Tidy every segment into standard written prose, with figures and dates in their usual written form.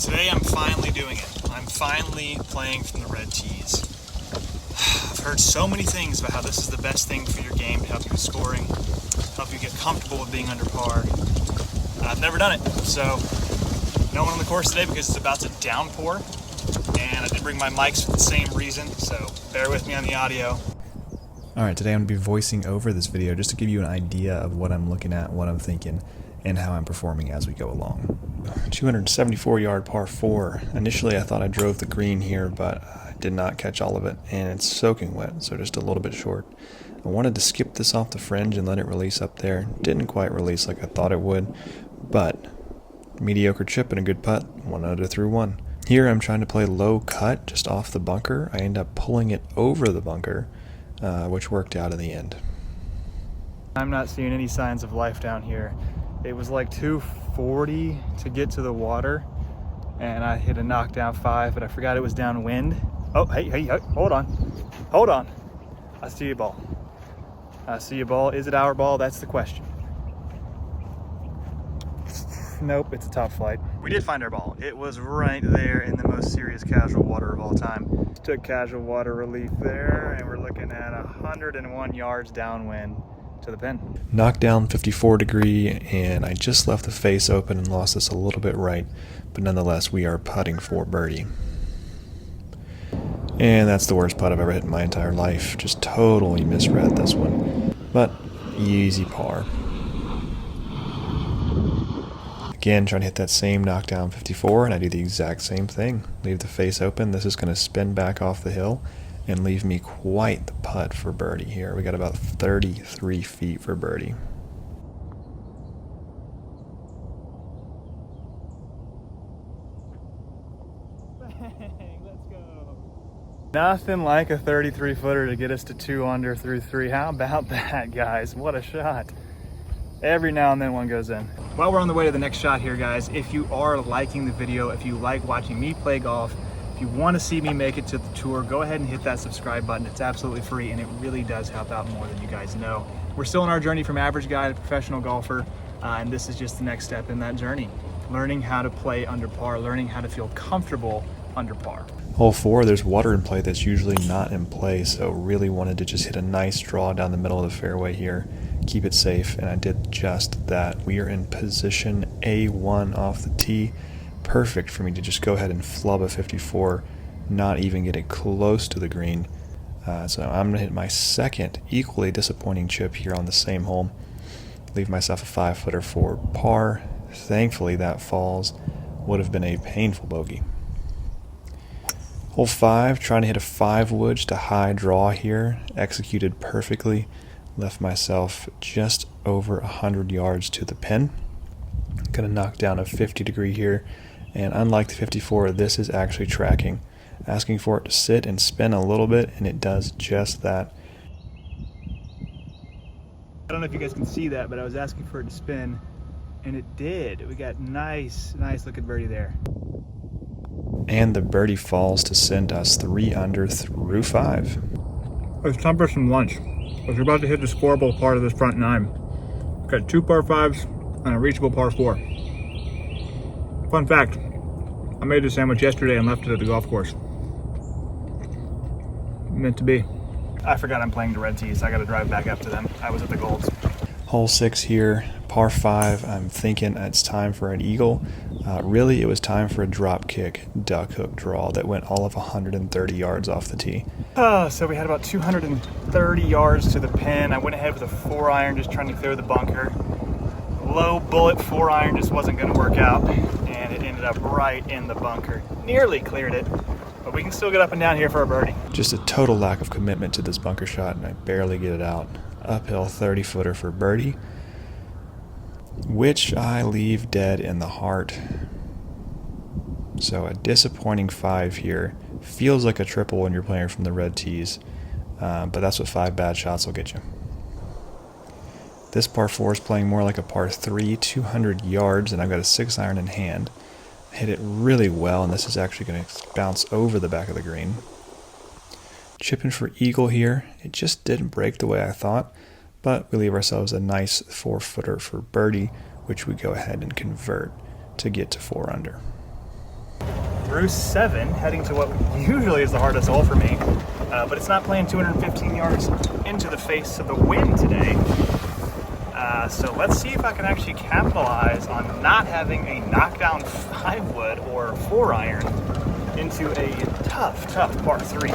Today I'm finally doing it. I'm finally playing from the red tees. I've heard so many things about how this is the best thing for your game to help you with scoring, help you get comfortable with being under par. I've never done it, so no one on the course today because it's about to downpour, and I did bring my mics for the same reason, so bear with me on the audio. Alright, today I'm going to be voicing over this video just to give you an idea of what I'm looking at, what I'm thinking, and how I'm performing as we go along. 274 yard par 4. Initially I thought I drove the green here, but I did not catch all of it, and it's soaking wet, so just a little bit short. I wanted to skip this off the fringe and let it release up there. Didn't quite release like I thought it would, but mediocre chip and a good putt, 1 under through 1. Here I'm trying to play low cut just off the bunker. I end up pulling it over the bunker, which worked out in the end. I'm not seeing any signs of life down here. It was like 240 to get to the water, and I hit a knockdown 5, but I forgot it was downwind. Oh, hey, hold on. I see a ball. Is it our ball? That's the question. Nope, it's a top flight. We did find our ball. It was right there in the most serious casual water of all time. Took casual water relief there, and we're looking at 101 yards downwind to the pin. Knocked down 54 degree, and I just left the face open and lost this a little bit right, but nonetheless we are putting for birdie. And that's the worst putt I've ever hit in my entire life. Just totally misread this one, but easy par. Again, trying to hit that same knockdown 54, and I do the exact same thing. Leave the face open. This is going to spin back off the hill and leave me quite the putt for birdie here. We got about 33 feet for birdie. Let's go. Nothing like a 33 footer to get us to 2 under through 3. How about that, guys? What a shot. Every now and then one goes in. While we're on the way to the next shot here, guys, if you are liking the video, if you like watching me play golf, if you want to see me make it to the tour, go ahead and hit that subscribe button. It's absolutely free, and it really does help out more than you guys know. We're still on our journey from average guy to professional golfer, and this is just the next step in that journey. Learning how to play under par, learning how to feel comfortable under par. Hole 4, there's water in play that's usually not in play, so really wanted to just hit a nice draw down the middle of the fairway here, keep it safe, and I did just that. We are in position A1 off the tee. Perfect for me to just go ahead and flub a 54, not even get it close to the green. So I'm going to hit my second equally disappointing chip here on the same hole. Leave myself a 5-footer for par. Thankfully that falls. Would have been a painful bogey. Hole 5, trying to hit a 5 wood, just a high draw here. Executed perfectly. Left myself just over 100 yards to the pin. Gonna knock down a 50 degree here, and unlike the 54, this is actually tracking. Asking for it to sit and spin a little bit, and it does just that. I don't know if you guys can see that, but I was asking for it to spin, and it did. We got nice looking birdie there. And the birdie falls to send us 3 under through 5. It's time for some lunch. We're about to hit the scoreable part of this front 9. Got 2 par 5s and a reachable par 4. Fun fact, I made this sandwich yesterday and left it at the golf course. Meant to be. I forgot I'm playing the red tees. I gotta drive back up to them. I was at the Golds. Hole 6 here, par 5. I'm thinking it's time for an eagle. Really, it was time for a drop kick duck hook draw that went all of 130 yards off the tee. So we had about 230 yards to the pin. I went ahead with a 4-iron, just trying to clear the bunker. Low bullet 4-iron just wasn't going to work out, and it ended up right in the bunker. Nearly cleared it, but we can still get up and down here for a birdie. Just a total lack of commitment to this bunker shot, and I barely get it out. Uphill 30-footer for birdie, which I leave dead in the heart. So a disappointing 5 here. Feels like a triple when you're playing from the red tees, but that's what 5 bad shots will get you. This par 4 is playing more like a par 3, 200 yards, and I've got a 6-iron in hand. I hit it really well, and this is actually going to bounce over the back of the green. Chipping for eagle here. It just didn't break the way I thought, but we leave ourselves a nice 4-footer for birdie, which we go ahead and convert to get to 4 under. through 7, heading to what usually is the hardest hole for me. But it's not playing 215 yards into the face of the wind today. So let's see if I can actually capitalize on not having a knockdown 5-wood or 4-iron into a tough par 3.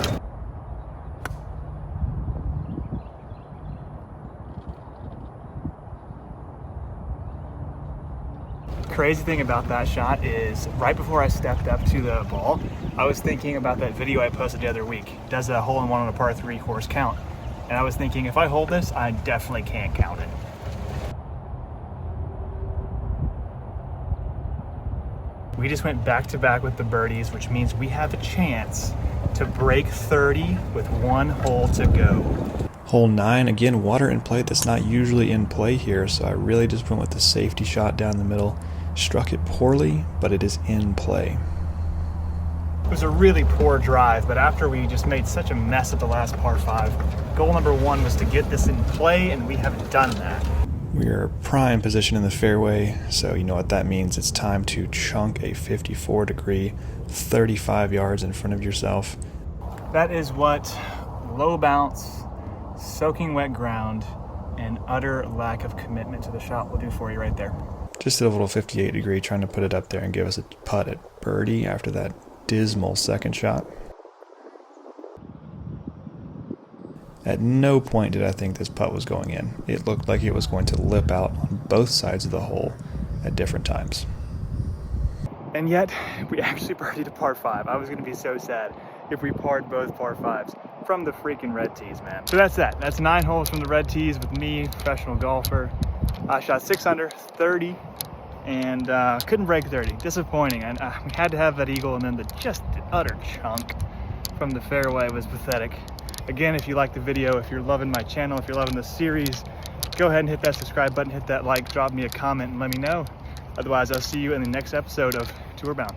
Crazy thing about that shot is right before I stepped up to the ball, I was thinking about that video I posted the other week. Does a hole-in-one on a par 3 course count? And I was thinking, if I hold this, I definitely can't count it. We just went back to back with the birdies, which means we have a chance to break 30 with 1 hole to go. Hole 9, again, water in play that's not usually in play here, so I really just went with the safety shot down the middle. Struck it poorly, but it is in play. It was a really poor drive, but after we just made such a mess at the last par 5, goal number 1 was to get this in play, and we have done that. We are prime position in the fairway, so you know what that means. It's time to chunk a 54-degree, 35 yards in front of yourself. That is what low bounce, soaking wet ground, and utter lack of commitment to the shot will do for you right there. Just a little 58-degree, trying to put it up there and give us a putt at birdie after that dismal second shot. At no point did I think this putt was going in. It looked like it was going to lip out on both sides of the hole at different times. And yet, we actually birdied a par 5. I was going to be so sad if we parred both par 5s from the freaking red tees, man. So that's that. That's 9 holes from the red tees with me, professional golfer. I shot 6 under, 30, and couldn't break 30. Disappointing. And we had to have that eagle, and then the utter chunk from the fairway was pathetic. Again, if you like the video, if you're loving my channel, if you're loving the series, go ahead and hit that subscribe button, hit that like, drop me a comment, and let me know. Otherwise, I'll see you in the next episode of Tour Bound.